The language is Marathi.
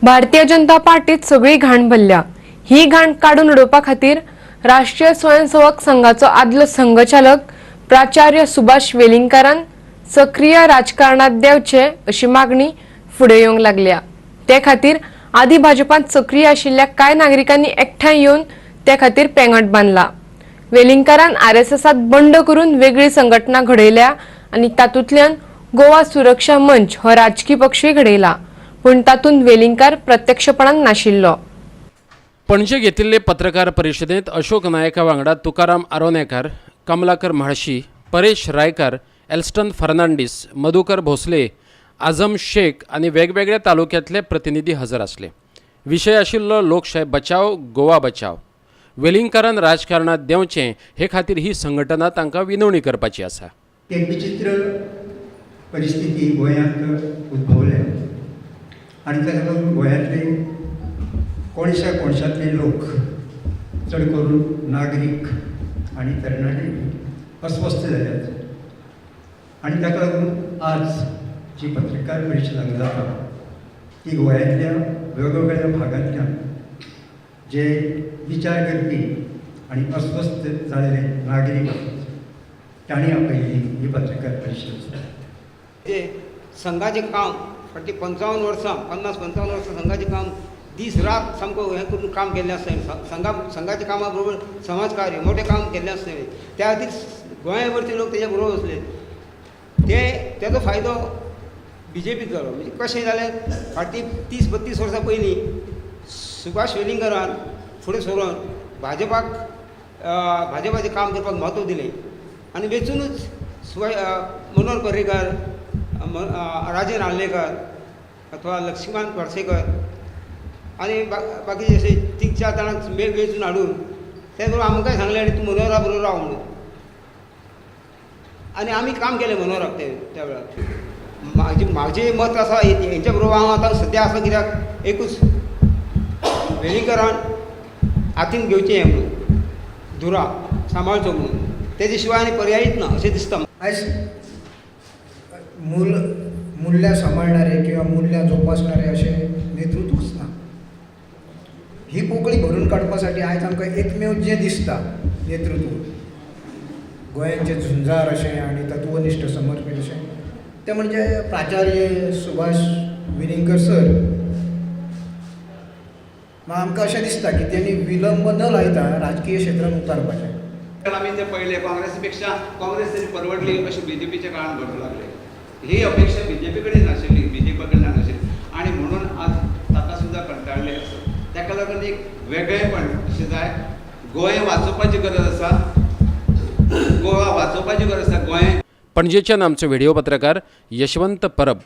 भारतीय जनता पार्टीत सगळी घाण भरल्या। ही घाण काढून उडोवपा खातीर राष्ट्रीय स्वयंसेवक संघाचो आदलो संघचालक प्राचार्य सुभाष वेलिंगकरान सक्रिय राजकारणात देवचे अशी मागणी फुडें येवंक लागल्या। ते खातीर आदी भाजपांत सक्रिय आशिल्ल्या कांय नागरिकांनी एकठांय येवन ते खातीर पेंगट बांदला। वेलिंगकरान आरएसएसात बंड करून वेगळी संघटना घडयल्या आनी तातूंतल्यान गोवा सुरक्षा मंच हो राजकीय पक्षूय घडयला, पूण तातूंत वेलिंगकर प्रत्यक्षपणान नाशिल्लो। पणजे घेतिल्ले पत्रकार परिशदेंत अशोक नायका वांगडा तुकाराम आरोनेकर, कमलाकर म्हाळशी, परेश रायकर, एल्स्टन फर्नांडीस, मधुकर भोसले, आझम शेख आनी वेगवेगळ्या तालुक्यांतले प्रतिनिधी हजर आसले। विशय आशिल्लो लोकशाय बचाव, गोवा बचाव। वेलिंगकरान राजकारणात देवचें हे खातीर ही संघटना तांकां विनवणी करपाची आसा। एक विचित्र परिस्थिती गोंयांत उद्भवल्या आनी ताका लागून गोंयांतले कोणशांतले लोक चड करून नागरीक आनी तरणाटे अस्वस्थ जाल्यात आनी ताका लागून आज जी पत्रकार परिशद हांगा जाता ती गोंयांतल्या वेगवेगळ्या भागांतल्यान जे विचार करपी आनी अस्वस्थ जाल्ले नागरीक तांणी आपयल्ली ही पत्रकार परिशद आसा। जे संघाचें काम फाटलीं 55 वर्सां 50-55 वर्सां संघाचें काम दीस रात सामको हें करून काम केल्लें आसता। संघाच्या कामा बरोबर समाजकार्य मोठें काम केल्लें आसलें। त्या खातीर गोंयभरचे लोक तेच्या बरोबर आसले। तेजो फायदो BJPक जालो। म्हणजे कशें जालें, फाटलीं 30-32 वर्सां पयलीं सुभाष वेलिंगकरान फुडें सरून भाजपाचें काम करपाक म्हत्व दिलें आनी वेचूनच मनोहर पर्रीकर, राजन आर्लेकर अथवा लक्ष्मण पार्सेकर आनी बाकीचे अशे 3-4 जाणांक वेचून हाडून ते बरोबर आमकांय सांगलें आनी तूं मनोहरा बरोबर राव म्हणून, आनी आमी काम केलें मनोहराक त्या वेळार। म्हाजें मत आसा हेंच्या बरोबर हांव आतां सद्या आसा, कित्याक एकूच वेलिंगकरान हातीन घेवचें हें म्हणून धुरा सांबाळचो म्हणून, तेजे शिवाय आनी पर्यायच ना अशें दिसता। आयज मूल्य सांबाळणारे किंवा मूल्य जोपासणारे असे नेतृत्वच ना। ही पोकळी भरून काडपासाठी आयज आमकां एकमेव जें दिसता नेतृत्व गोंयांचे झुंजार अशें आनी तत्वनिश्ठ समर्पीत अशें तें म्हणजे प्राचार्य सुभाष वेलिंगकर सर। म्हाका आमकां अशें दिसता की तेणी विलंब न लायता राजकीय क्षेत्रांत उतारपाचें। आम्ही ते पहिले काँग्रेसपेक्षा काँग्रेस तरी परवडली अशी BJPच्या काळात घडू लागले। ही अपेक्षा BJPकडे नाशिल्ली, BJPकडे नाशिल्ली आणि म्हणून आज ताका सुद्धा कंटाळले असं। त्याका लागून एक वेगळेपण अशें जाय। गोंय वाचोवपाची गरज आसा, गोवा वाचोवपाची गरज आसा। गोंय पणजेच्यान आमचे व्हिडिओ पत्रकार यशवंत परब।